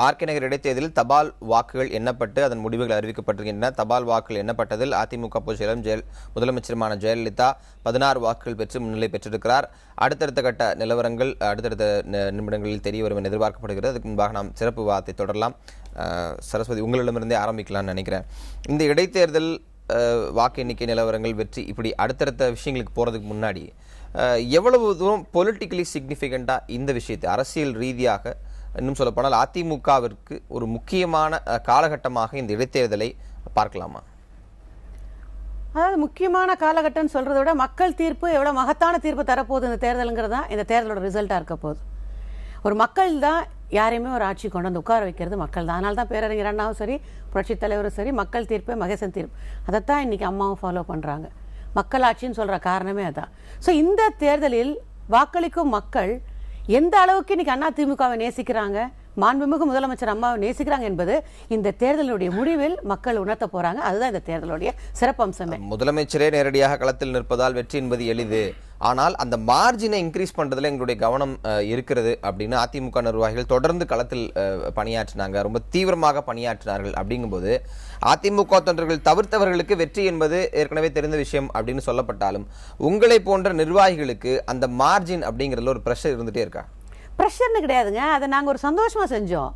RK நகர் இடைத்தேர்தலில் தபால் வாக்குகள் எண்ணப்பட்டு அதன் முடிவுகள் அறிவிக்கப்பட்டிருக்கின்றன. தபால் வாக்குகள் எண்ணப்பட்டதில் அதிமுக பொதுச் செயலரும் முதலமைச்சருமான ஜெயலலிதா 16 வாக்குகள் பெற்று முன்னிலை பெற்றிருக்கிறார். அடுத்தடுத்த கட்ட நிலவரங்கள் அடுத்தடுத்த நிமிடங்களில் தெரிய வரும் என எதிர்பார்க்கப்படுகிறது. அதுக்கு முன்பாக நாம் சிறப்பு விவாதத்தை தொடரலாம். சரஸ்வதி, உங்களிடமிருந்தே ஆரம்பிக்கலாம்னு நினைக்கிறேன். இந்த இடைத்தேர்தல் வாக்கு எண்ணிக்கை நிலவரங்கள் வெற்றி இப்படி அடுத்தடுத்த விஷயங்களுக்கு போகிறதுக்கு முன்னாடி எவ்வளவு தூரம் பொலிட்டிக்கலி சிக்னிஃபிகண்டாக இந்த விஷயத்தை அரசியல் ரீதியாக இன்னும் சொல்லப்போனால் அதிமுகவிற்கு ஒரு முக்கியமான காலகட்டமாக இந்த இடைத்தேர்தலை பார்க்கலாமா? அதாவது முக்கியமான காலகட்டம்னு சொல்றதை விட மக்கள் தீர்ப்பு எவ்வளவு மகத்தான தீர்ப்பு தரப்போகுது இந்த தேர்தலுங்கிறது தான் இந்த தேர்தலோட ரிசல்ட்டாக இருக்க போகுது. ஒரு மக்கள் தான் யாரையுமே ஒரு ஆட்சி கொண்டு வந்து உட்கார வைக்கிறது மக்கள் தான். அதனால தான் பேரறிஞர் அண்ணாவும் சரி, புரட்சித் தலைவரும் சரி, மக்கள் தீர்ப்பு மகேசன் தீர்ப்பு அதைத்தான் இன்னைக்கு அம்மாவும் ஃபாலோ பண்ணுறாங்க. மக்கள் ஆட்சின்னு சொல்கிற காரணமே அதான். ஸோ இந்த தேர்தலில் வாக்களிக்கும் மக்கள் எந்த அளவுக்கு இன்னைக்கு அதிமுகவை நேசிக்கிறாங்க, மாண்புமிகு முதலமைச்சர் அம்மாவை நேசிக்கிறாங்க என்பது இந்த தேர்தலுடைய முடிவில் மக்கள் உணர்த்த போறாங்க. அதுதான் இந்த தேர்தலுடைய சிறப்பம்சமே. முதலமைச்சரே நேரடியாக களத்தில் நிற்பதால் வெற்றி என்பது எளிது. ஆனால் அந்த மார்ஜினை இன்க்ரீஸ் பண்றதுல எங்களுடைய கவனம் இருக்கிறது அப்படின்னு அதிமுக நிர்வாகிகள் தொடர்ந்து களத்தில் பணியாற்றினாங்க, ரொம்ப தீவிரமாக பணியாற்றினார்கள். அப்படிங்கும்போது அதிமுக தொண்டர்கள் தவிர்த்தவர்களுக்கு வெற்றி என்பது ஏற்கனவே தெரிந்த விஷயம் அப்படின்னு சொல்லப்பட்டாலும் உங்களை போன்ற நிர்வாகிகளுக்கு அந்த மார்ஜின் அப்படிங்கிறதுல ஒரு ப்ரெஷர் இருந்துட்டே இருக்கா? ப்ரெஷர்னு கிடையாதுங்க, அதை நாங்கள் ஒரு சந்தோஷமா செஞ்சோம்.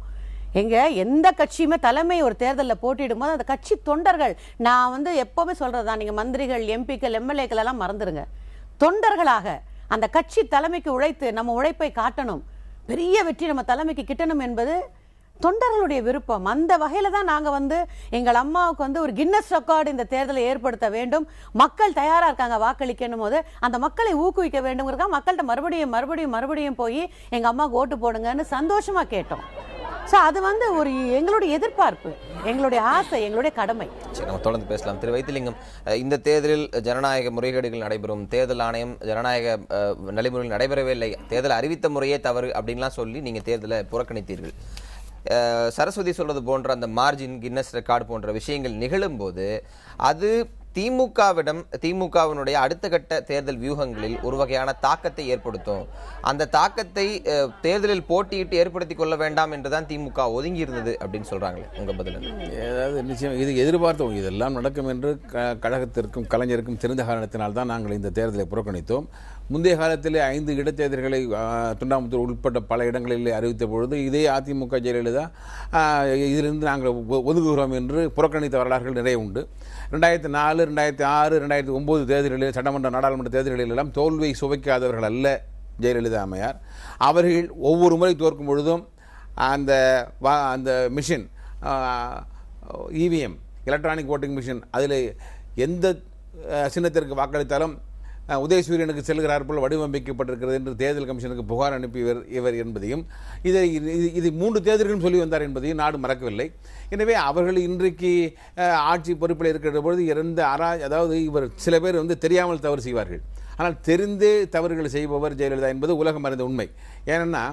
எந்த கட்சியுமே தலைமை ஒரு தேர்தலில் போட்டியிடும் போது அந்த கட்சி தொண்டர்கள், நான் எப்பவுமே சொல்றதுதான், நீங்க மந்திரிகள், எம்பிக்கள், எம்எல்ஏக்கள் எல்லாம் மறந்துடுங்க. தொண்டர்களாக அந்த கட்சி தலைமைக்கு உழைத்து நம்ம உழைப்பை காட்டணும், பெரிய வெற்றி நம்ம தலைமைக்கு கிட்டணும் என்பது தொண்டர்களுடைய விருப்பம். அந்த வகையில தான் நாங்க எங்கள் அம்மாவுக்கு ஒரு கின்னஸ் ரெக்கார்டு இந்த தேர்தலை ஏற்படுத்த வேண்டும், மக்கள் தயாரா இருக்காங்க வாக்களிக்கணும் போது அந்த மக்களை ஊக்குவிக்க வேண்டும்ங்கிறதுக்காக மக்கள்கிட்ட மறுபடியும் மறுபடியும் மறுபடியும் போய் எங்க அம்மாவுக்கு ஓட்டு போடுங்கன்னு சந்தோஷமா கேட்டோம். ஸோ அது ஒரு எங்களுடைய எதிர்பார்ப்பு, எங்களுடைய ஆசை, எங்களுடைய கடமை. சரி, நம்ம தொடர்ந்து பேசலாம். திரு வைத்திலிங்கம், இந்த தேர்தலில் ஜனநாயக முறைகேடுகள் நடைபெறும், தேர்தல் ஆணையம் ஜனநாயக நடைமுறைகள் நடைபெறவே இல்லை, தேர்தல் அறிவித்த முறையே தவறு அப்படின்லாம் சொல்லி நீங்க தேர்தலை புறக்கணித்தீர்கள். சரஸ்வதி சொல்றது போன்ற அந்த மார்ஜின், கின்னஸ் ரெக்கார்டு போன்ற விஷயங்கள் நிகழும் போது அது திமுகவினுடைய அடுத்த கட்ட தேர்தல் வியூகங்களில் ஒரு வகையான தாக்கத்தை ஏற்படுத்தும். அந்த தாக்கத்தை தேர்தலில் போட்டியிட்டு ஏற்படுத்தி கொள்ள வேண்டாம் என்றுதான் திமுக ஒதுங்கி இருந்தது அப்படின்னு சொல்றாங்களே, உங்க பதில்? ஏதாவது நிச்சயம் இது எதிர்பார்த்தோம், இதெல்லாம் நடக்கும் என்று கழகத்திற்கும் கலைஞருக்கும் தெரிந்த காரணத்தினால்தான் நாங்கள் இந்த தேர்தலை புறக்கணித்தோம். முந்தைய காலத்திலே 5 இடைத்தேர்தல்களை தொண்டாமுத்தூர் உட்பட்ட பல இடங்களில் அறிவித்த பொழுது இதே அதிமுக ஜெயலலிதா இதிலிருந்து நாங்கள் ஒதுங்குகிறோம் என்று புறக்கணித்த வரலாறுகள் நிறைய உண்டு. 2004, 2006, 2009 தேர்தல்களில், சட்டமன்ற நாடாளுமன்ற தேர்தல்களில் எல்லாம் தோல்வியை சுவைக்காதவர்கள் அல்ல ஜெயலலிதா அம்மையார். அவர்கள் ஒவ்வொரு முறை தோற்கும் பொழுதும் அந்த machine, EVM, electronic voting machine, அதில் எந்த சின்னத்திற்கு வாக்களித்தாலும் உதயசூரியனுக்கு செல்கிறார் போல் வடிவமைக்கப்பட்டிருக்கிறது என்று தேர்தல் கமிஷனுக்கு புகார் அனுப்பியவர் இவர் என்பதையும், இது 3 தேர்தல்களும் சொல்லி வந்தார் என்பதையும் நாடு மறக்கவில்லை. எனவே அவர்கள் இன்றைக்கு ஆட்சி பொறுப்பில் இருக்கிற பொழுது அதாவது இவர் சில பேர் தெரியாமல் தவறு செய்வார்கள், ஆனால் தெரிந்தே தவறுகள் செய்பவர் ஜெயலலிதா என்பது உலகம் அறிந்த உண்மை. ஏன்னா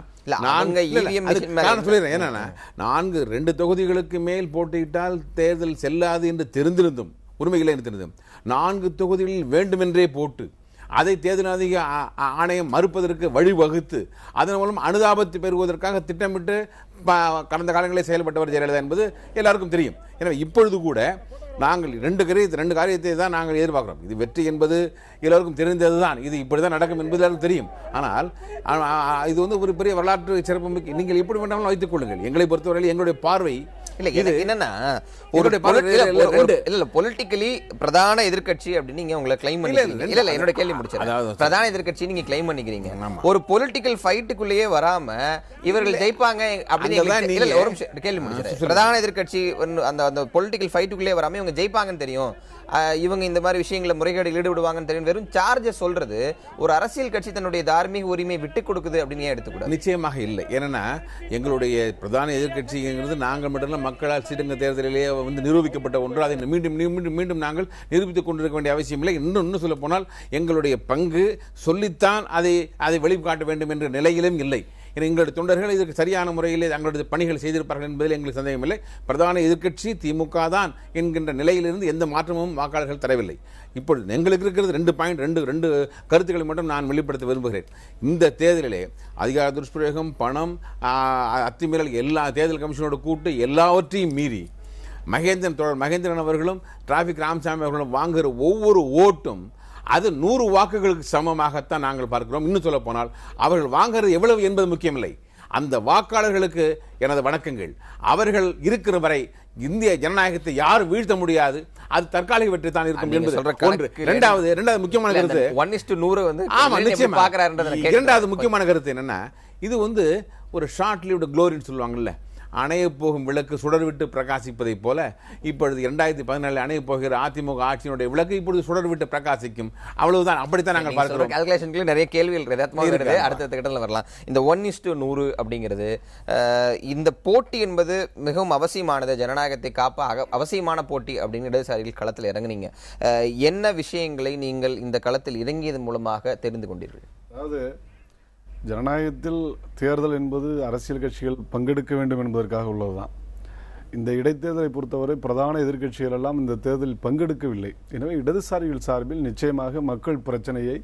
2 தொகுதிகளுக்கு மேல் போட்டியிட்டால் தேர்தல் செல்லாது என்று தெரிந்திருந்தும், உரிமைகளை தெரிந்தும் 4 தொகுதிகளில் வேண்டுமென்றே போட்டு அதை தேர்தல் ஆணையம் மறுப்பதற்கு வழிவகுத்து அதன் மூலம் அனுதாபத்தை பெறுவதற்காக திட்டமிட்டு கடந்த காலங்களில் செயல்பட்டவர் ஜெயலலிதா என்பது எல்லாருக்கும் தெரியும். எனவே இப்பொழுது கூட நாங்கள் 2 காரியத்தை தான் நாங்கள் எதிர்பார்க்கிறோம். இது வெற்றி என்பது எல்லோருக்கும் தெரிந்தது தான், இது இப்படி தான் நடக்கும் என்பது எல்லாருக்கும் தெரியும். ஆனால் இது ஒரு பெரிய வரலாற்று சிறப்பு. நீங்கள் எப்படி வேண்டாலும் வைத்துக் கொள்ளுங்கள். எங்களை பொறுத்தவரையில் எங்களுடைய பார்வை என்னன்னா, பொலிட்டிக்கலி பிரதான எதிர்கட்சி அப்படின்னு நீங்க உங்களை கிளைம் பண்ணிக்கிறீங்க. என்னோட கேள்வி முடிச்சது, பிரதான எதிர்கட்சி நீங்க கிளைம் பண்ணிக்கிறீங்க. ஒரு பொலிட்டிக்கல் ஃபைட்டுக்குள்ளேயே வராம இவர்கள் ஜெயிப்பாங்க அப்படின்னு ஒரு கேள்வி முடிச்சது. பிரதான எதிர்கட்சி அந்த பொலிட்டிக்கல் ஃபைட்டுக்குள்ளே வராம இவங்க ஜெயிப்பாங்கன்னு தெரியும், இவங்க இந்த மாதிரி விஷயங்களை முறைகேடுகள் ஈடுபடுவாங்கன்னு தெரியும், வெறும் சார்ஜஸ் சொல்றது ஒரு அரசியல் கட்சி தன்னுடைய தார்மீக உரிமையை விட்டு கொடுக்குது அப்படின்னு எடுத்துக்கூடாது? நிச்சயமாக இல்லை. ஏன்னா எங்களுடைய பிரதான எதிர்கட்சிங்கிறது நாங்கள் மட்டும் மக்களால் சீரங்க தேர்தலிலேயே நிரூபிக்கப்பட்ட ஒன்று. அதை மீண்டும் மீண்டும் மீண்டும் நாங்கள் நிரூபித்துக் கொண்டிருக்க வேண்டிய அவசியம் இல்லை. இன்னும் சொல்ல போனால் எங்களுடைய பங்கு சொல்லித்தான் அதை வெளிக்காட்ட வேண்டும் என்ற நிலையிலும் இல்லை. எங்களுடைய தொண்டர்கள் இதற்கு சரியான முறையில் தங்களுடைய பணிகள் செய்திருப்பார்கள் என்பதில் எங்களுக்கு சந்தேகமில்லை. பிரதான எதிர்க்கட்சி திமுக தான் என்கின்ற நிலையிலிருந்து எந்த மாற்றமும் வாக்காளர்கள் தரவில்லை. இப்பொழுது எங்களுக்கு இருக்கிறது ரெண்டு கருத்துக்களை மட்டும் நான் வெளிப்படுத்த விரும்புகிறேன். இந்த தேர்தலிலே அதிகார துஷ்பிரயோகம், பணம், அத்துமீறல், எல்லா தேர்தல் கமிஷனோட கூட்டு எல்லாவற்றையும் மீறி மகேந்திரன் அவர்களும் டிராபிக் ராமசாமி அவர்களும் வாங்குகிற ஒவ்வொரு ஓட்டும் அது 100 வாக்குகளுக்கு சமமாகத்தான் நாங்கள் பார்க்கிறோம். இன்னும் சொல்ல போனால் அவர்கள் வாங்குறது எவ்வளவு என்பது முக்கியமில்லை. அந்த வாக்காளர்களுக்கு எனது வணக்கங்கள். அவர்கள் இருக்கிற வரை இந்திய ஜனநாயகத்தை யாரும் வீழ்த்த முடியாது. அது தற்காலிக வெற்றி தான் இருக்கும் என்பது ஒன்று. இரண்டாவது முக்கியமான கருத்து 1:100 வந்து இரண்டாவது முக்கியமான கருத்து என்னன்னா, இது வந்து ஒரு ஷார்ட் லிவ்டு க்ளோரின்னு சொல்லுவாங்கல்ல, அணைய போகும் விளக்கு சுடர்விட்டு பிரகாசிப்பதை போல இப்பொழுது 2014 அணைய போகிற அதிமுக ஆட்சியினுடைய விளக்கு இப்பொழுது சுடர்விட்டு பிரகாசிக்கும். அவ்வளவுதான். அப்படித்தான் நாங்கள் பார்க்கிறோம். கால்குலேஷன்ல நிறைய கேள்விகள் அடுத்த கட்டத்தில் வரலாம். இந்த 1:100 அப்படிங்கிறது இந்த போட்டி என்பது மிகவும் அவசியமானது, ஜனநாயகத்தை காப்ப அவசியமான போட்டி அப்படின்னு இடதுசாரிகள் களத்தில் இறங்குனீங்க. என்ன விஷயங்களை நீங்கள் இந்த களத்தில் இறங்கியதன் மூலமாக தெரிந்து கொண்டீர்கள்? அதாவது ஜனநாயகத்தில் தேர்தல் என்பது அரசியல் கட்சிகள் பங்கெடுக்க வேண்டும் என்பதற்காக உள்ளதுதான். இந்த இடைத்தேர்தலை பொறுத்தவரை பிரதான எதிர்க்கட்சிகள் எல்லாம் இந்த தேர்தலில் பங்கெடுக்கவில்லை. எனவே இடதுசாரிகள் சார்பில் நிச்சயமாக மக்கள் பிரச்சனையை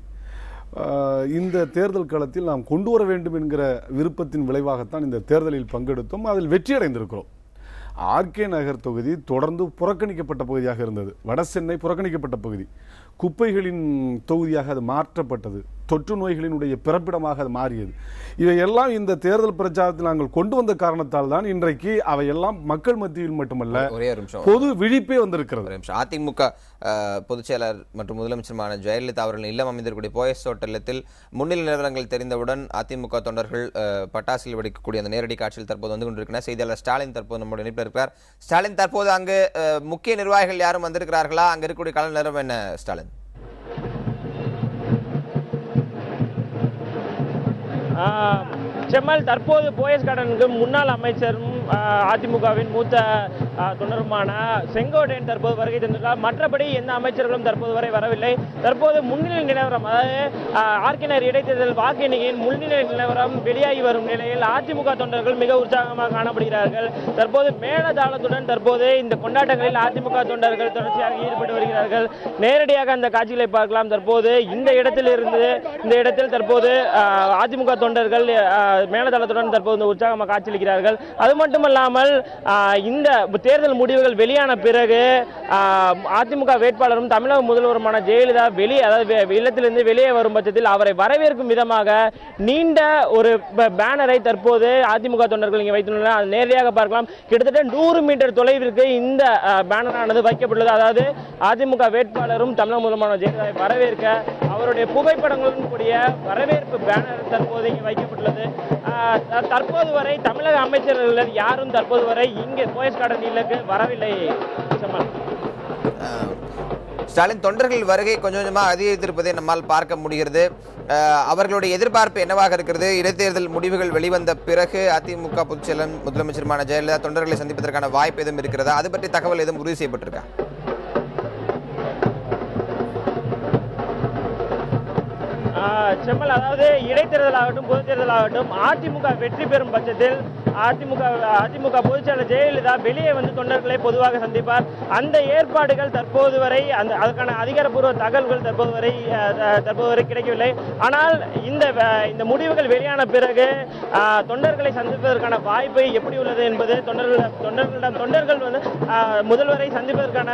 இந்த தேர்தல் களத்தில் நாம் கொண்டு வர வேண்டும் என்கிற விருப்பத்தின் விளைவாகத்தான் இந்த தேர்தலில் பங்கெடுத்தோம். அதில் வெற்றியடைந்திருக்கிறோம். ஆர்கே நகர் தொகுதி தொடர்ந்து புறக்கணிக்கப்பட்ட பகுதியாக இருந்தது. வட சென்னை புறக்கணிக்கப்பட்ட பகுதி, குப்பைகளின் தொகுதியாக அது மாற்றப்பட்டது. தொற்று நோய்களினுடைய பிறப்பிடமாக அது மாறியது. இவையெல்லாம் இந்த தேர்தல் பிரச்சாரத்தில் நாங்கள் கொண்டு வந்த காரணத்தால் தான் இன்றைக்கு அவையெல்லாம் மக்கள் மத்தியில் மட்டுமல்ல பொது விழிப்பே வந்திருக்கிறது. அதிமுக பொதுச் செயலர் மற்றும் முதலமைச்சருமான ஜெயலலிதா அவர்கள் இல்லம் அமைந்திருக்கூடிய போயஸ் ஹோட்டலத்தில் முன்னிலை நிலவரங்கள் தெரிந்தவுடன் அதிமுக தொண்டர்கள் பட்டாசில் வெடிக்கக்கூடிய அந்த நேரடி காட்சியில் தற்போது வந்து கொண்டிருக்கிறார். செய்தியாளர் ஸ்டாலின் தற்போது நம்முடைய இணைப்பில் இருக்கிறார். ஸ்டாலின், தற்போது அங்கு முக்கிய நிர்வாகிகள் யாரும் வந்திருக்கிறார்களா? அங்க இருக்கக்கூடிய கள நிலவரம் என்ன ஸ்டாலின்? செம்மல், தற்போது போயஸ் கார்டனுக்கு முன்னாள் அமைச்சரும் அதிமுகவின் மூத்த தொண்டருமான செங்கோட்டையன் தற்போது வருகை தந்திருக்கிறார். மற்றபடி எந்த அமைச்சர்களும் தற்போது வரை வரவில்லை. தற்போது முன்னிலை நிலவரம், அதாவது ஆர்கே நகர் இடைத்தேர்தல் வாக்கு எண்ணிக்கையின் முன்னிலை நிலவரம் வெளியாகி வரும் நிலையில் அதிமுக தொண்டர்கள் மிக உற்சாகமாக காணப்படுகிறார்கள். தற்போது மேளதாளத்துடன் தற்போது இந்த கொண்டாட்டங்களில் அதிமுக தொண்டர்கள் தொடர்ச்சியாக ஈடுபட்டு வருகிறார்கள். நேரடியாக அந்த காட்சிகளை பார்க்கலாம். தற்போது இந்த இடத்தில் தற்போது அதிமுக தொண்டர்கள் மேலதளத்துடன் தற்போது உற்சாகமாக காட்சியளிக்கிறார்கள். அது மட்டுமல்லாமல் இந்த தேர்தல் முடிவுகள் வெளியான பிறகு அதிமுக வேட்பாளரும் தமிழக முதல்வருமான ஜெயலலிதா இல்லத்திலிருந்து வெளியே வரும் பட்சத்தில் அவரை வரவேற்கும் விதமாக நீண்ட ஒரு பேனரை தற்போது அதிமுக தொண்டர்கள் இங்கே வைத்துள்ளனர். அது நேரடியாக பார்க்கலாம். கிட்டத்தட்ட 100 மீட்டர் தொலைவிற்கு இந்த பேனரானது வைக்கப்பட்டுள்ளது. அதாவது அதிமுக வேட்பாளரும் தமிழக முதல்வருமான ஜெயலலிதாவை வரவேற்க அவருடைய புகைப்படங்களுடன் கூடிய வரவேற்பு பேனர் தற்போது இங்கே வைக்கப்பட்டுள்ளது. தற்போது வரை தமிழக அமைச்சர்கள் யாரும் தற்போது வரை இங்கே போயஸ் கார்டன் இல்லக்கு வரவில்லை. ஸ்டாலின், தொண்டர்கள் வருகை கொஞ்சம் கொஞ்சமாக அதிகரித்திருப்பதை நம்மால் பார்க்க முடிகிறது. அவர்களுடைய எதிர்பார்ப்பு என்னவாக இருக்கிறது? இடைத்தேர்தல் முடிவுகள் வெளிவந்த பிறகு அதிமுக பொதுச் செயலர் முதலமைச்சருமான ஜெயலலிதா தொண்டர்களை சந்திப்பதற்கான வாய்ப்பு எதுவும் இருக்கிறதா? அது பற்றி தகவல் எதுவும் உறுதி செய்யப்பட்டிருக்கா? செம்மல், அதாவது இடைத்தேர்தல் ஆகட்டும் பொதுத் தேர்தல் ஆகட்டும் அதிமுக வெற்றி பெறும் பட்சத்தில் அதிமுக பொதுச் செயலர் ஜெயலலிதா வெளியே வந்து தொண்டர்களை பொதுவாக சந்திப்பார். அந்த ஏற்பாடுகள் தற்போது வரை அதற்கான அதிகாரப்பூர்வ தகவல்கள் தற்போது வரை கிடைக்கவில்லை. ஆனால் இந்த முடிவுகள் வெளியான பிறகு தொண்டர்களை சந்திப்பதற்கான வாய்ப்பு எப்படி உள்ளது என்பது தொண்டர்கள் வந்து முதல்வரை சந்திப்பதற்கான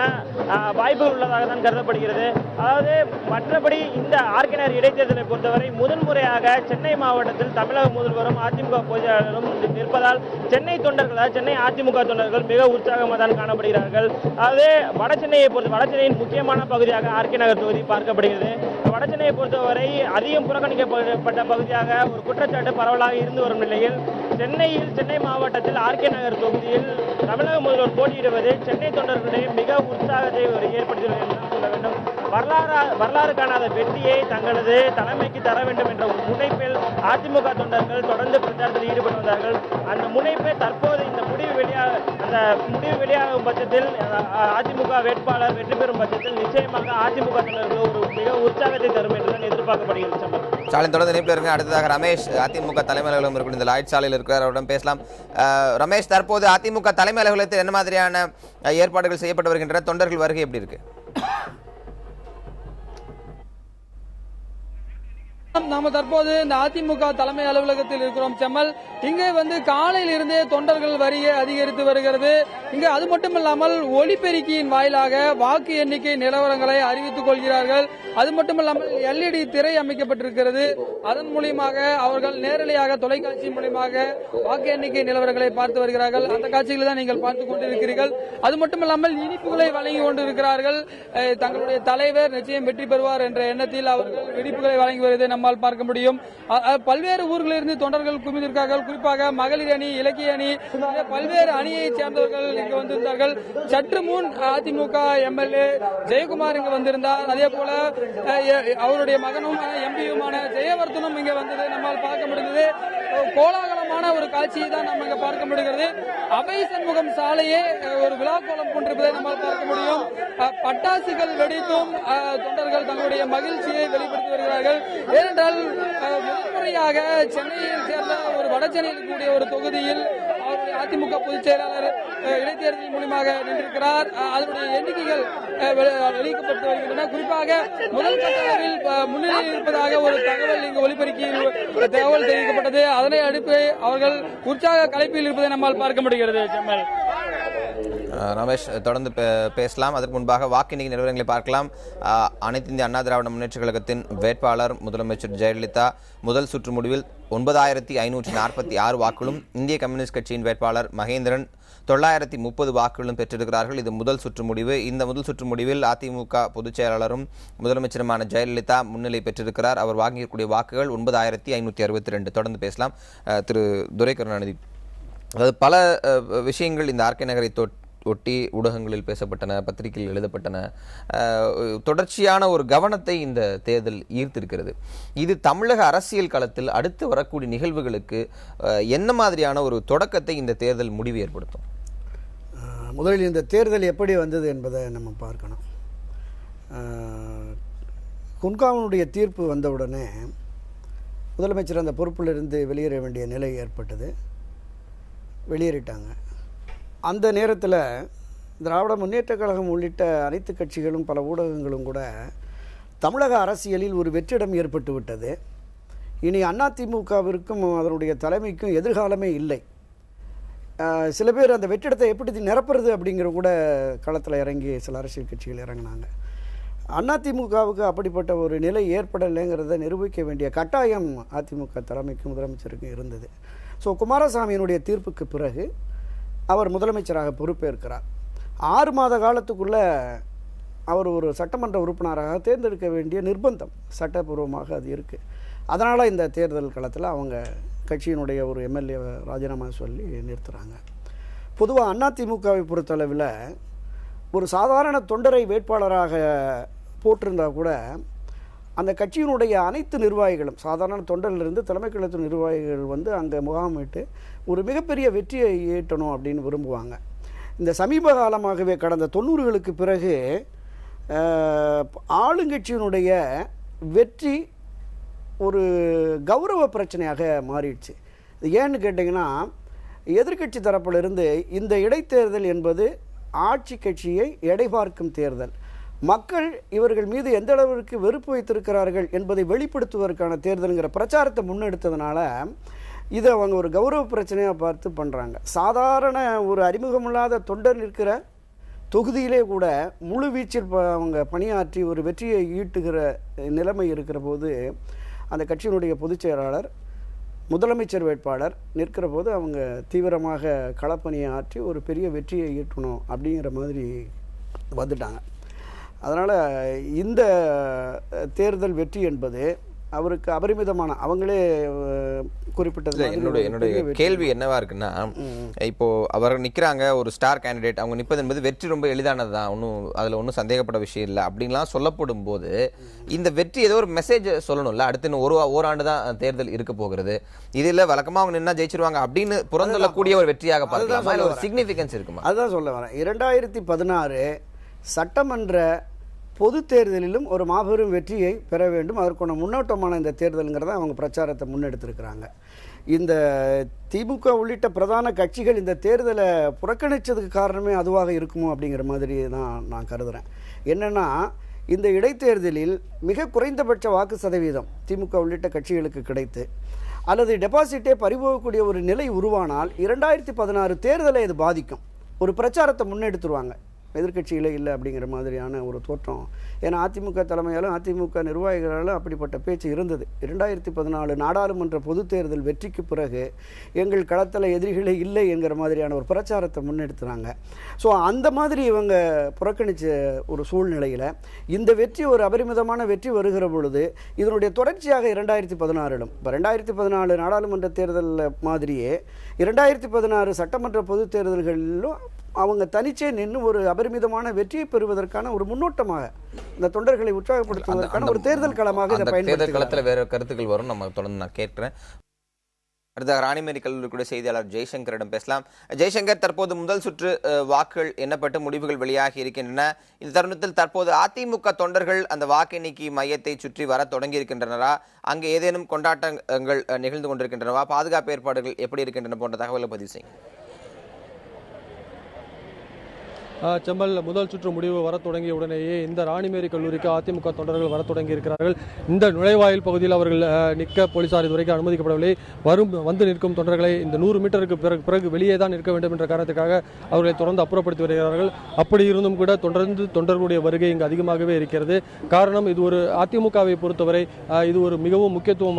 வாய்ப்புகள் உள்ளதாக தான் கருதப்படுகிறது. அதாவது மற்றபடி இந்த ஆர்கே நகர் இடைத்தேர்தலை பொறுத்தவரை முதன்முறையாக சென்னை மாவட்டத்தில் தமிழக முதல்வரும் அதிமுக பொதுச்செயலாளரும் நிற்பதால் சென்னை அதிமுக தொண்டர்கள் மிக உற்சாகமாக தான் காணப்படுகிறார்கள். அதாவது வடசென்னையின் முக்கியமான பகுதியாக ஆர்கே நகர் தொகுதி பார்க்கப்படுகிறது. வடசென்னையை பொறுத்தவரை அதிகம் புறக்கணிக்கப்பட்ட பகுதியாக ஒரு குற்றச்சாட்டு பரவலாக இருந்து வரும் நிலையில் சென்னை மாவட்டத்தில் ஆர்கே நகர் தொகுதியில் தமிழக முதல்வர் போட்டியிடுவது சென்னை தொண்டர்களிடையே மிக உற்சாகத்தை ஏற்படுத்தியுள்ளது என்று சொல்ல வேண்டும். வரலாறு காணாத வெற்றியை தங்களது தலைமைக்கு தர வேண்டும் என்ற முனைப்பில் அதிமுக தொண்டர்கள் தொடர்ந்து பிரச்சாரத்தில் ஈடுபட்டு வந்தார்கள். அந்த முனைப்பை தற்போது இந்த முடிவு வெளியாகும் பட்சத்தில் அதிமுக வேட்பாளர் வெற்றி பெறும் பட்சத்தில் நிச்சயமாக அதிமுக தொண்டர்கள் ஒரு மிக உற்சாகத்தை தரும் என்று எதிர்பார்க்கப்படுகிறது. ஸ்டாலின் தொடர்ந்து இணைப்பில் இருக்க. அடுத்ததாக ரமேஷ் அதிமுக தலைமை அலுவலகம் இருக்கும் இந்த லாய்ட் சாலையில் இருக்கிறார், அவரிடம் பேசலாம். ரமேஷ், தற்போது அதிமுக தலைமை அலுவலகத்தில் என்ன மாதிரியான ஏற்பாடுகள் செய்யப்பட்டு வருகின்றன? தொண்டர்கள் வருகை எப்படி இருக்கு? நாம தற்போது இந்த அதிமுக தலைமை அலுவலகத்தில் இருக்கிறோம் செம்மல். இங்கே காலையில் இருந்தே தொண்டர்கள் வருகை அதிகரித்து வருகிறது. இங்கு அது மட்டும் இல்லாமல் ஒலிபெருக்கியின் வாயிலாக வாக்கு எண்ணிக்கை நிலவரங்களை அறிவித்துக் கொள்கிறார்கள். அது மட்டும் இல்லாமல் LED திரை அமைக்கப்பட்டிருக்கிறது. அதன் மூலியமாக அவர்கள் நேரடியாக தொலைக்காட்சி மூலியமாக வாக்கு எண்ணிக்கை நிலவரங்களை பார்த்து வருகிறார்கள். அந்த காட்சிகளை தான் நீங்கள் பார்த்துக் கொண்டிருக்கிறீர்கள். அது மட்டும் இல்லாமல் இனிப்புகளை வழங்கி கொண்டிருக்கிறார்கள். தங்களுடைய தலைவர் நிச்சயம் வெற்றி பெறுவார் என்ற எண்ணத்தில் அவர்கள் இனிப்புகளை வழங்கி வருவதை நம்மால் பார்க்க முடியும். பல்வேறு ஊர்களிலிருந்து தொண்டர்கள் குவிந்திருக்கார்கள். குறிப்பாக மகளிர் அணி, இலக்கிய அணி, பல்வேறு அணியை சேர்ந்தவர்கள் இங்கு வந்திருந்தார்கள். சற்று முன் அதிமுக MLA ஜெயக்குமார் இங்கு வந்திருந்தார். அதே போல அவருடைய மகனும் எம்பியுமான ஜெயவர்தனும் இங்கே வந்ததை நம்மால் பார்க்க முடிந்தது. கோலாகலமான ஒரு காட்சியை தான் நம்ம இங்க பார்க்க முடிகிறது. அவை சண்முகம் சாலையே ஒரு விழாக்கோலம் கொண்டிருப்பதை நம்மால் பார்க்க முடியும். பட்டாசுகள் வெடித்தும் தொண்டர்கள் தங்களுடைய மகிழ்ச்சியை வெளிப்படுத்தி வருகிறார்கள். ஏனென்றால் முதன்முறையாக சென்னையில் சேர்ந்த ஒரு வடசென்னையில் இருக்கக்கூடிய ஒரு தொகுதியில் அவருடைய அதிமுக பொதுச் செயலாளர் இடைத்தேர்தல் மூலமாக நின்றிருக்கிறார். அதனுடைய எண்ணிக்கைகள் வெளியிடப்பட்டு வருகின்றன. குறிப்பாக முதல் கட்ட அளவில் முன்னிலையில் இருப்பதாக ஒரு தகவல் இங்கு ஒலிபெருக்கியில் தகவல் தெரிவிக்கப்பட்டது. அதனை அடுத்து அவர்கள் உற்சாக கலைப்பில் இருப்பதை நம்மால் பார்க்க முடிகிறது. செம்மல் ரமேஷ், தொடர்ந்து பேசலாம். அதற்கு முன்பாக வாக்கு எண்ணிக்கை நிலவரங்களை பார்க்கலாம். அனைத்து இந்திய அண்ணா திராவிட முன்னேற்ற கழகத்தின் வேட்பாளர் முதலமைச்சர் ஜெயலலிதா முதல் சுற்று முடிவில் 9546 வாக்குகளும், இந்திய கம்யூனிஸ்ட் கட்சியின் வேட்பாளர் மகேந்திரன் 930 வாக்குகளும் பெற்றிருக்கிறார்கள். இது முதல் சுற்று முடிவு. இந்த முதல் சுற்று முடிவில் அதிமுக பொதுச் செயலாளரும் முதலமைச்சருமான ஜெயலலிதா முன்னிலை பெற்றிருக்கிறார். அவர் வாங்கியிருக்கக்கூடிய வாக்குகள் 9562. தொடர்ந்து பேசலாம். திரு துரை கருணாநிதி, அதாவது பல விஷயங்கள் இந்த ஆர்கே நகரை ஒட்டி ஊடகங்களில் பேசப்பட்டன, பத்திரிகையில் எழுதப்பட்டன. தொடர்ச்சியான ஒரு கவனத்தை இந்த தேர்தல் ஈர்த்திருக்கிறது. இது தமிழக அரசியல் களத்தில் அடுத்து வரக்கூடிய நிகழ்வுகளுக்கு என்ன மாதிரியான ஒரு தொடக்கத்தை இந்த தேர்தல் முடிவு ஏற்படுத்தும்? முதலில் இந்த தேர்தல் எப்படி வந்தது என்பதை நம்ம பார்க்கணும். குன்காவனுடைய தீர்ப்பு வந்தவுடனே முதலமைச்சர் அந்த பொறுப்பிலிருந்து வெளியேற வேண்டிய நிலை ஏற்பட்டது. வெளியேறிட்டாங்க. அந்த நேரத்தில் திராவிட முன்னேற்ற கழகம் உள்ளிட்ட அனைத்து கட்சிகளும் பல ஊடகங்களும் கூட தமிழக அரசியலில் ஒரு வெற்றிடம் ஏற்பட்டு விட்டது, இனி அதிமுகவிற்கும் அதனுடைய தலைமைக்கும் எதிர்காலமே இல்லை, சில பேர் அந்த வெற்றிடத்தை எப்படி நிரப்புறது அப்படிங்கிற கூட களத்தில் இறங்கி சில அரசியல் கட்சிகள் இறங்கினாங்க. அதிமுகவுக்கு அப்படிப்பட்ட ஒரு நிலை ஏற்படலைங்கிறத நிரூபிக்க வேண்டிய கட்டாயம் அதிமுக தலைமைக்கும் முதலமைச்சருக்கும் இருந்தது. ஸோ குமாரசாமியினுடைய தீர்ப்புக்கு பிறகு அவர் முதலமைச்சராக பொறுப்பேற்கிறார். 6 மாத காலத்துக்குள்ளே அவர் ஒரு சட்டமன்ற உறுப்பினராக தேர்ந்தெடுக்க வேண்டிய நிர்பந்தம் சட்டப்பூர்வமாக அது இருக்குது. அதனால் இந்த தேர்தல் களத்தில் அவங்க கட்சியினுடைய ஒரு MLA ராஜினாமா சொல்லி நிறுத்துகிறாங்க. பொதுவாக அதிமுகவை பொறுத்தளவில் ஒரு சாதாரண தொண்டரை வேட்பாளராக போட்டிருந்தால் கூட அந்த கட்சியினுடைய அனைத்து நிர்வாகிகளும், சாதாரண தொண்டரிலிருந்து தலைமை கழகத்து நிர்வாகிகள் அங்கே முகாமிட்டு ஒரு மிகப்பெரிய வெற்றியை ஈட்டணும் அப்படின்னு விரும்புவாங்க. இந்த சமீப காலமாகவே கடந்த 90களுக்கு பிறகு ஆளுங்கட்சியினுடைய வெற்றி ஒரு கௌரவ பிரச்சனையாக மாறிடுச்சு. இது ஏன்னு கேட்டிங்கன்னா, எதிர்கட்சி தரப்பிலிருந்து இந்த இடைத்தேர்தல் என்பது ஆட்சி கட்சியை எடை பார்க்கும் தேர்தல், மக்கள் இவர்கள் மீது எந்த அளவிற்கு வெறுப்பு வைத்திருக்கிறார்கள் என்பதை வெளிப்படுத்துவதற்கான தேர்தலுங்கிற பிரச்சாரத்தை முன்னெடுத்ததுனால இதை அவங்க ஒரு கௌரவ பிரச்சனையாக பார்த்து பண்ணுறாங்க. சாதாரண ஒரு அறிமுகமில்லாத தொண்டர் இருக்கிற தொகுதியிலே கூட முழு வீச்சில் அவங்க பணியாற்றி ஒரு வெற்றியை ஈட்டுகிற நிலைமை இருக்கிற போது அந்த கட்சியினுடைய பொதுச் செயலாளர் முதலமைச்சர் வேட்பாளர் நிற்கிற போது அவங்க தீவிரமாக களப்பணியை ஆற்றி ஒரு பெரிய வெற்றியை ஈட்டணும் அப்படிங்கிற மாதிரி வந்துட்டாங்க. அதனால் இந்த தேர்தல் வெற்றி என்பது அவருக்கு அபரிமிதமான அவங்களே குறிப்பிட்டது என்னுடைய கேள்வி என்னவா இருக்குன்னா, இப்போ அவர் நிக்கிறாங்க ஒரு ஸ்டார் கேண்டிடேட், அவங்க நிற்பது என்பது வெற்றி ரொம்ப எளிதானது தான், ஒன்றும் சந்தேகப்பட விஷயம் இல்லை அப்படின்லாம் சொல்லப்படும் போது இந்த வெற்றி ஏதோ ஒரு மெசேஜ் சொல்லணும்ல. அடுத்து இன்னும் ஓராண்டு தான் தேர்தல் இருக்க போகிறது, இதில் வழக்கமாக அவங்க நின்னா ஜெயிச்சிருவாங்க அப்படின்னு புறந்தள்ளக்கூடிய ஒரு வெற்றியாக பார்க்கலாமா, இல்லை ஒரு சிக்னிஃபிகன்ஸ் இருக்குமா? அதுதான் சொல்ல வரேன். 2016 சட்டமன்ற பொது தேர்தலிலும் ஒரு மாபெரும் வெற்றியை பெற வேண்டும், அதற்கான முன்னோட்டமான இந்த தேர்தலுங்கிறத அவங்க பிரச்சாரத்தை முன்னெடுத்திருக்கிறாங்க. இந்த திமுக உள்ளிட்ட பிரதான கட்சிகள் இந்த தேர்தலை புறக்கணித்ததுக்கு காரணமே அதுவாக இருக்குமோ அப்படிங்கிற மாதிரி தான் நான் கருதுகிறேன். என்னென்னா, இந்த இடைத்தேர்தலில் மிக குறைந்தபட்ச வாக்கு சதவீதம் திமுக உள்ளிட்ட கட்சிகளுக்கு கிடைத்து அல்லது டெபாசிட்டே பறிபோகக்கூடிய ஒரு நிலை உருவானால் 2016 தேர்தலை இது பாதிக்கும். ஒரு பிரச்சாரத்தை முன்னெடுத்துருவாங்க, எதிர்க்கட்சிகளே இல்லை அப்படிங்கிற மாதிரியான ஒரு தோற்றம். ஏன்னா அதிமுக தலைமையாலும் அதிமுக நிர்வாகிகளாலும் அப்படிப்பட்ட பேச்சு இருந்தது. 2014 நாடாளுமன்ற பொது தேர்தல் வெற்றிக்கு பிறகு எங்கள் களத்தில் எதிரிகளே இல்லை என்கிற மாதிரியான ஒரு பிரச்சாரத்தை முன்னெடுத்துனாங்க. ஸோ அந்த மாதிரி இவங்க புறக்கணித்த ஒரு சூழ்நிலையில் இந்த வெற்றி ஒரு அபரிமிதமான வெற்றி வருகிற பொழுது இதனுடைய தொடர்ச்சியாக 2016 இப்போ 2014 நாடாளுமன்ற தேர்தலில் மாதிரியே 2016 சட்டமன்ற பொது தேர்தல்களிலும் அவங்க தனிச்சே நின்று ஒரு அபரிமிதமான வெற்றியை பெறுவதற்கான ஒரு முன்னோட்டமாக இந்த தொண்டர்களை உற்சாகப்படுத்துவதற்கான ஒரு தேர்தல் களமாக இதை தேர்தல் களத்தில் வேற கருத்துக்கள் வரும், நம்ம தொடர்ந்து நான் கேட்கிறேன். அடுத்த ராணிமேரி கல்லூரி செய்தியாளர் ஜெய்சங்கரிடம் பேசலாம். ஜெய்சங்கர், தற்போது முதல் சுற்று வாக்குகள் எண்ணப்பட்டு முடிவுகள் வெளியாகி இருக்கின்றன. இந்த தருணத்தில் தற்போது அதிமுக தொண்டர்கள் அந்த வாக்கு எண்ணிக்கை மையத்தை சுற்றி வர தொடங்கி இருக்கின்றனரா? அங்கே ஏதேனும் கொண்டாட்டங்கள் நிகழ்ந்து கொண்டிருக்கின்றனவா? பாதுகாப்பு ஏற்பாடுகள் எப்படி இருக்கின்றன போன்ற தகவலை பதிவு செய்யும். செம்மல், முதல் சுற்று முடிவு வர தொடங்கிய உடனேயே இந்த ராணிமேரி கல்லூரிக்கு அதிமுக தொண்டர்கள் வர தொடங்கி இருக்கிறார்கள். இந்த நுழைவாயில் பகுதியில் அவர்கள் நிற்க போலீசார் இதுவரைக்கும் அனுமதிக்கப்படவில்லை. வந்து நிற்கும் தொண்டர்களை இந்த 100 மீட்டருக்கு பிறகு வெளியே தான் நிற்க வேண்டும் என்ற காரணத்துக்காக அவர்களை தொடர்ந்து அப்புறப்படுத்தி வருகிறார்கள். அப்படி இருந்தும் கூட தொடர்ந்து தொண்டர்களுடைய வருகை இங்கு அதிகமாகவே இருக்கிறது. காரணம், இது ஒரு அதிமுகவை பொறுத்தவரை இது ஒரு மிகவும் முக்கியத்துவம்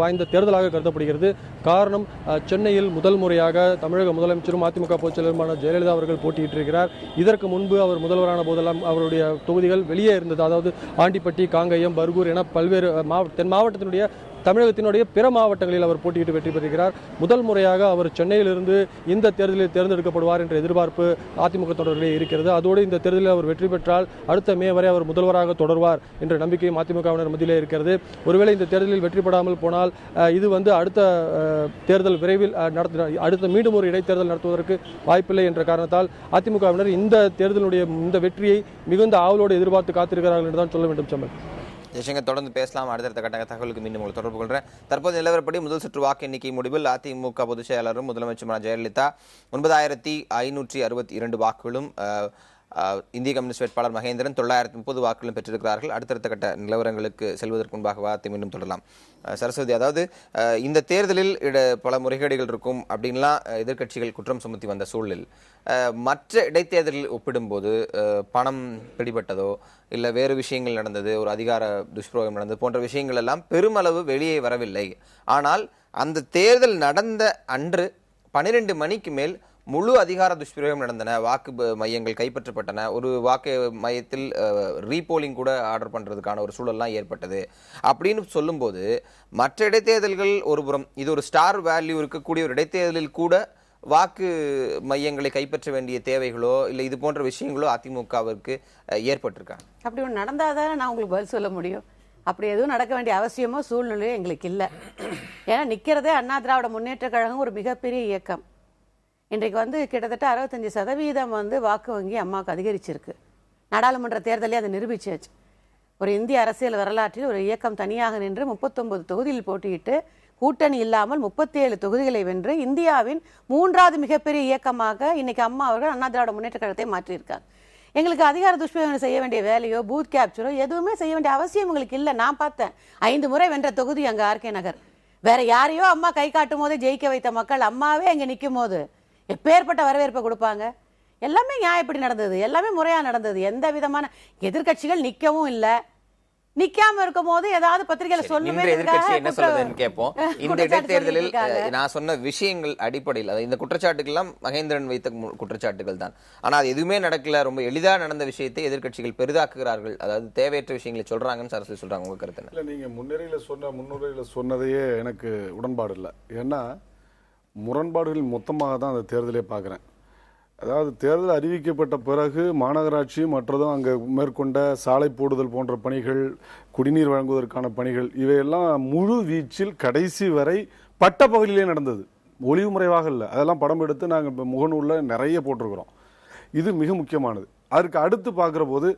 வாய்ந்த தேர்தலாக கருதப்படுகிறது. காரணம், சென்னையில் முதல் முறையாக தமிழக முதலமைச்சரும் அதிமுக பொதுச் செயலருமான ஜெயலலிதா அவர்கள் போட்டியிட்டிருக்கிறார். இதற்கு முன்பு அவர் முதல்வரான போதெல்லாம் அவருடைய தொகுதிகள் வெளியே இருந்தது. அதாவது ஆண்டிப்பட்டி, காங்கயம், பர்கூர் என பல்வேறு தென் மாவட்டத்தினுடைய தமிழகத்தினுடைய பிற மாவட்டங்களில் அவர் போட்டியிட்டு வெற்றி பெறுகிறார். முதல் முறையாக அவர் சென்னையிலிருந்து இந்த தேர்தலில் தேர்ந்தெடுக்கப்படுவார் என்ற எதிர்பார்ப்பு அதிமுக தொண்டர்களே இருக்கிறது. அதோடு இந்த தேர்தலில் அவர் வெற்றி பெற்றால் அடுத்த மே வரை அவர் முதல்வராக தொடர்வார் என்ற நம்பிக்கையும் அதிமுகவினர் மத்தியிலே இருக்கிறது. ஒருவேளை இந்த தேர்தலில் வெற்றி பெறாமல் போனால் இது அடுத்த தேர்தல் விரைவில் அடுத்த மீண்டும் ஒரு இடைத்தேர்தல் நடத்துவதற்கு வாய்ப்பில்லை என்ற காரணத்தால் அதிமுகவினர் இந்த தேர்தலுடைய இந்த வெற்றியை மிகுந்த ஆவலோடு எதிர்பார்த்து காத்திருக்கிறார்கள் என்றுதான் சொல்ல வேண்டும். செம்மல், ஜெய்சங்கர், தொடர்ந்து பேசலாம். அடுத்தடுத்த கட்ட தகவலுக்கு மீண்டும் உங்களை தொடர்பு கொள்கிறேன். தற்போது நிலவரப்படி முதல் சுற்று வாக்கு எண்ணிக்கை முடிவில் அதிமுக பொதுச் செயலாளரும் முதலமைச்சருமான ஜெயலலிதா 9562 வாக்குகளும், இந்திய கம்யூனிஸ்ட் வேட்பாளர் மகேந்திரன் 930 வாக்குகளும் பெற்றிருக்கிறார்கள். அடுத்தடுத்த கட்ட நிலவரங்களுக்கு செல்வதற்கு முன்பாக வார்த்தை மீண்டும் தொடரலாம். சரஸ்வதி, அதாவது இந்த தேர்தலில் பல முறைகேடுகள் இருக்கும் அப்படின்லாம் எதிர்க்கட்சிகள் குற்றம் சுமத்தி வந்த சூழலில் மற்ற இடைத்தேர்தலில் ஒப்பிடும்போது பணம் பிடிபட்டதோ இல்லை வேறு விஷயங்கள் நடந்தது, ஒரு அதிகார துஷ்பிரயோகம் நடந்தது போன்ற விஷயங்கள் எல்லாம் பெருமளவு வெளியே வரவில்லை. ஆனால் அந்த தேர்தல் நடந்த அன்று 12 மணிக்கு மேல் முழு அதிகார துஷ்பிரயோகம் நடந்தன, வாக்கு மையங்கள் கைப்பற்றப்பட்டன, ஒரு வாக்கு மையத்தில் ரீபோலிங் கூட ஆர்டர் பண்ணுறதுக்கான ஒரு சூழல்லாம் ஏற்பட்டது அப்படின்னு சொல்லும்போது மற்ற இடைத்தேர்தல்கள் ஒருபுறம், இது ஒரு ஸ்டார் வேல்யூ இருக்கக்கூடிய ஒரு இடைத்தேர்தலில் கூட வாக்கு மையங்களை கைப்பற்ற வேண்டிய தேவைகளோ இல்லை இது போன்ற விஷயங்களோ அதிமுகவிற்கு ஏற்பட்டிருக்காங்க. அப்படி ஒன்று நடந்தாதானே நான் உங்களுக்கு பதில் சொல்ல முடியும். அப்படி எதுவும் நடக்க வேண்டிய அவசியமோ சூழ்நிலையோ எங்களுக்கு இல்லை. ஏன்னா நிற்கிறதே அண்ணா திராவிட முன்னேற்ற கழகம் ஒரு மிகப்பெரிய இயக்கம். இன்றைக்கு கிட்டத்தட்ட 65% வாக்கு வங்கி அம்மாவுக்கு அதிகரிச்சிருக்கு. நாடாளுமன்ற தேர்தலே அதை நிரூபிச்சாச்சு. ஒரு இந்திய அரசியல் வரலாற்றில் ஒரு இயக்கம் தனியாக நின்று 39 தொகுதியில் போட்டியிட்டு கூட்டணி இல்லாமல் 37 தொகுதிகளை வென்று இந்தியாவின் 3வது மிகப்பெரிய இயக்கமாக இன்னைக்கு அம்மா அவர்கள் அண்ணா திராவிட முன்னேற்ற கழகத்தை மாற்றியிருக்காங்க. எங்களுக்கு அதிகார துஷ்பிரயோகம் செய்ய வேண்டிய வேலையோ பூத் கேப்சரோ எதுவுமே செய்ய வேண்டிய அவசியம் உங்களுக்கு இல்லை. நான் பார்த்தேன், 5 முறை வென்ற தொகுதி அங்கே ஆர்கே நகர். வேற யாரையோ அம்மா கை காட்டும் போதே ஜெயிக்க வைத்த மக்கள் அம்மாவே அங்கே நிற்கும் போது எப்பேற்பட்ட வரவேற்பை கொடுப்பாங்க. எல்லாமே நியாயப்படி நடந்தது, எல்லாமே முறையாக நடந்தது. எந்த விதமான எதிர்கட்சிகள் நிற்கவும் இல்லை, நிக்காம இருக்கும் போது ஏதாவது பத்திரிகையில இன்றைய எதிர்க்கட்சி என்ன சொல்லுதுன்னு கேட்போம். இந்த இடைத்தேர்தலில் நான் சொன்ன விஷயங்கள் அடிப்படையில் இந்த குற்றச்சாட்டுகள் எல்லாம் மகேந்திரன் வைத்த குற்றச்சாட்டுகள் தான். ஆனா அது எதுவுமே நடக்கல, ரொம்ப எளிதா நடந்த விஷயத்தை எதிர்க்கட்சிகள் பெரிதாக்குகிறார்கள், அதாவது தேவையற்ற விஷயங்களை சொல்றாங்கன்னு அரசு சொல்றாங்க. உங்க கருத்து இல்ல, நீங்க முன்னுரையில சொன்னதையே எனக்கு உடன்பாடு இல்லை. ஏன்னா முரண்பாடுகள் மொத்தமாக தான் அந்த தேர்தலே பார்க்குறேன். அதாவது தேர்தல் அறிவிக்கப்பட்ட பிறகு மாநகராட்சி மற்றதும் அங்கே மேற்கொண்ட சாலை போடுதல் போன்ற பணிகள், குடிநீர் வழங்குவதற்கான பணிகள், இவையெல்லாம் முழு வீச்சில் கடைசி வரை பட்ட பகலிலே நடந்தது. ஒளிவு முறைவாக இல்லை. அதெல்லாம் படம் எடுத்து நாங்கள் இப்போ முகநூலில் நிறைய போட்டிருக்கிறோம். இது மிக முக்கியமானது. அதற்கு அடுத்து பார்க்குற போது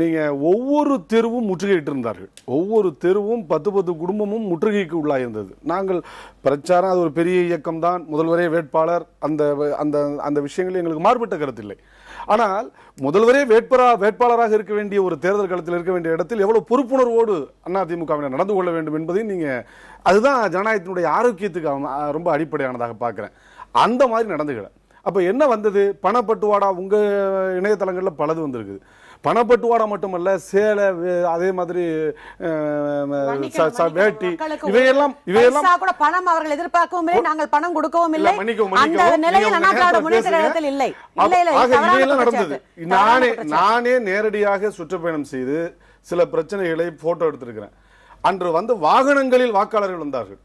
நீங்கள் ஒவ்வொரு தெருவும் முற்றுகையிட்டு இருந்தார்கள். ஒவ்வொரு தெருவும் 10 குடும்பமும் முற்றுகைக்கு உள்ளாயிருந்தது. நாங்கள் பிரச்சாரம் அது ஒரு பெரிய இயக்கம் தான், முதல்வரே வேட்பாளர், அந்த அந்த அந்த விஷயங்களில் எங்களுக்கு மாறுபட்ட கருத்து இல்லை. ஆனால் முதல்வரே வேட்பாளராக இருக்க வேண்டிய ஒரு தேர்தல் களத்தில் இருக்க வேண்டிய இடத்தில் எவ்வளவு பொறுப்புணர்வோடு அதிமுகவினர் நடந்து கொள்ள வேண்டும் என்பதையும் நீங்கள், அதுதான் ஜனநாயகத்தினுடைய ஆரோக்கியத்துக்கு ரொம்ப அடிப்படையானதாக பார்க்குறேன். அந்த மாதிரி நடந்துக்கல. அப்போ என்ன வந்தது? பணப்பட்டுவாடா உங்கள் இணையதளங்களில் பலது வந்திருக்குது. பணப்பட்டுவாடா மட்டுமல்ல, சேலை, அதே மாதிரி வேட்டி, இவையெல்லாம் கூட பணம் அவர்கள் எதிர்பார்க்கவும் இல்லை, நாங்கள் பணம் கொடுக்கவும் இல்லை. அந்த நிலையில் அண்ணா திராவிட முன்னேற்ற கழகத்தில் இல்லை. இவையெல்லாம் நடந்தது. நானே நேரடியாக சுற்றுப்பயணம் செய்து சில பிரச்சனைகளை போட்டோ எடுத்திருக்கிறேன். அன்று வந்து வாகனங்களில் வாக்காளர்கள் வந்தார்கள்.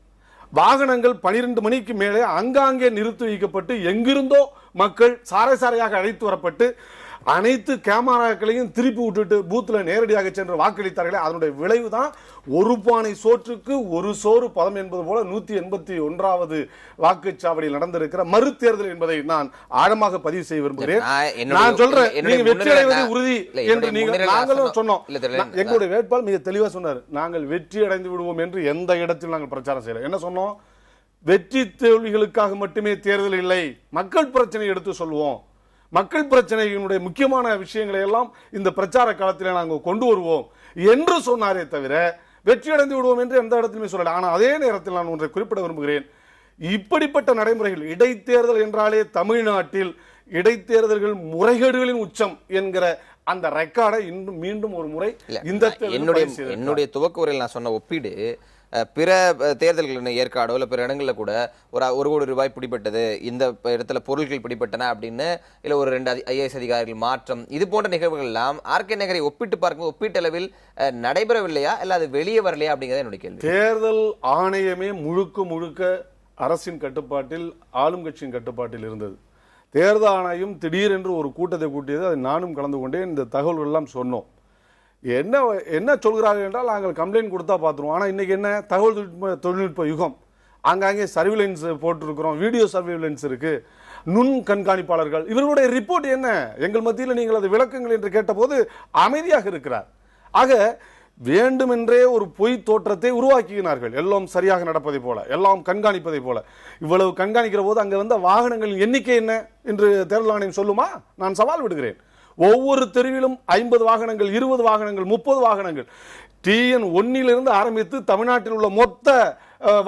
வாகனங்கள் 12 மணிக்கு மேலே அங்காங்கே நிறுத்தி வைக்கப்பட்டு எங்கிருந்தோ மக்கள் சாரை சாரையாக அழைத்து வரப்பட்டு அனைத்து கேமராக்களையும் திருப்பி விட்டுட்டு பூத்துல நேரடியாக சென்று வாக்களித்தார்களே, அதனுடைய விளைவு தான் ஒரு பானை சோற்றுக்கு ஒரு சோறு பதம் என்பது போல 181வது வாக்குச்சாவடியில் நடந்திருக்கிற மறு தேர்தல் என்பதை நான் ஆழமாக பதிவு செய்ய விரும்புகிறேன். நான் சொல்றேன், நீங்க வெற்றி அடைவது உறுதி என்று நாங்களும் சொன்னோம். எங்களுடைய வேட்பாளர் மிக தெளிவா சொன்னார், நாங்கள் வெற்றி அடைந்து விடுவோம் என்று எந்த இடத்தில் நாங்கள் பிரச்சாரம் செய்யல. என்ன சொன்னோம்? வெற்றி தோல்விகளுக்காக மட்டுமே தேர்தல் இல்லை, மக்கள் பிரச்சனை எடுத்து சொல்லுவோம், மக்கள் பிரச்சனையினுடைய முக்கியமான விஷயங்களை எல்லாம் இந்த பிரச்சார காலத்தில் நாங்கள் கொண்டு வருவோம் என்று சொன்னாரே தவிர வெற்றி அடைந்து விடுவோம் என்று எந்த இடத்திலுமே சொல்லல. ஆனால் அதே நேரத்தில் நான் ஒன்றை குறிப்பிட விரும்புகிறேன். இப்படிப்பட்ட நடைமுறைகள், இடைத்தேர்தல் என்றாலே தமிழ்நாட்டில் இடைத்தேர்தல்கள் முறைகேடுகளின் உச்சம் என்கிற அந்த ரெக்கார்டை இன்னும் மீண்டும் ஒரு முறை இந்த என்னுடைய துவக்க உரையில் நான் சொன்ன ஒப்பீடு பிற தேர்தல்கள் ஏற்காடோ இல்லை பிற இடங்களில் கூட ஒரு கோடி ரூபாய் பிடிப்பட்டது, இந்த இடத்துல பொருட்கள் பிடிப்பட்டன அப்படின்னு, இல்லை ஒரு 2 IAS அதிகாரிகள் மாற்றம், இது போன்ற நிகழ்வுகள் எல்லாம் ஆர்கே நகரை ஒப்பிட்டு பார்க்கும் ஒப்பீட்டளவில் நடைபெறவில்லையா, இல்லை அது வெளியே வரலையா அப்படிங்கிறத என்னுடைய கேள்வி. தேர்தல் ஆணையமே முழுக்க அரசின் கட்டுப்பாட்டில், ஆளும் கட்சியின் கட்டுப்பாட்டில் இருந்தது. தேர்தல் ஆணையம் திடீரென்று ஒரு கூட்டத்தை கூட்டியது. அதை நானும் கலந்து கொண்டேன். இந்த தகவல்கள் எல்லாம் சொன்னோம். என்ன சொல்கிறார்கள் என்றால், நாங்கள் கம்ப்ளைண்ட் கொடுத்தா பார்த்துருவோம். ஆனால் இன்னைக்கு என்ன தகவல் தொழில்நுட்ப யுகம், ஆங்காங்கே சர்வேலன்ஸ் போட்டிருக்கிறோம், வீடியோ சர்வேலன்ஸ் இருக்கு, நுண் கண்காணிப்பாளர்கள், இவர்களுடைய ரிப்போர்ட் என்ன, எங்கள் மத்தியில் நீங்கள் அது விளக்குங்கள் என்று கேட்டபோது அமைதியாக இருக்கிறார். ஆக வேண்டுமென்றே ஒரு பொய் தோற்றத்தை உருவாக்கினார்கள். எல்லாம் சரியாக நடப்பதை போல, எல்லாம் கண்காணிப்பதை போல. இவ்வளவு கண்காணிக்கிற போது அங்கே வந்த வாகனங்களின் எண்ணிக்கை என்ன என்று தேர்தல் ஆணையம் சொல்லுமா? நான் சவால் விடுகிறேன். ஒவ்வொரு தெருவிலும் 50 வாகனங்கள், 20 வாகனங்கள், 30 வாகனங்கள், TN1 ஆரம்பித்து தமிழ்நாட்டில் உள்ள மொத்த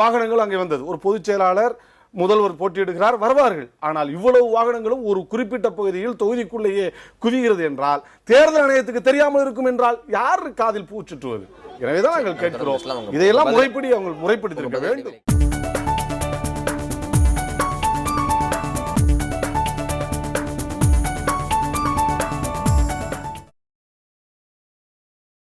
வாகனங்கள் அங்கே வந்தது. ஒரு பொதுச் செயலாளர், முதல்வர் போட்டியிடுகிறார், வருவார்கள். ஆனால் இவ்வளவு வாகனங்களும் ஒரு குறிப்பிட்ட பகுதியில் தொகுதிக்குள்ளேயே குவிகிறது என்றால், தேர்தல் ஆணையத்துக்கு தெரியாமல் இருக்கும் என்றால் யார் காதில் பூச்சுட்டுவது? எனவேதான் நாங்கள் கேட்கிறோம், இதையெல்லாம் முறைப்படி அவங்க முறைப்படுத்தியிருக்க வேண்டும்.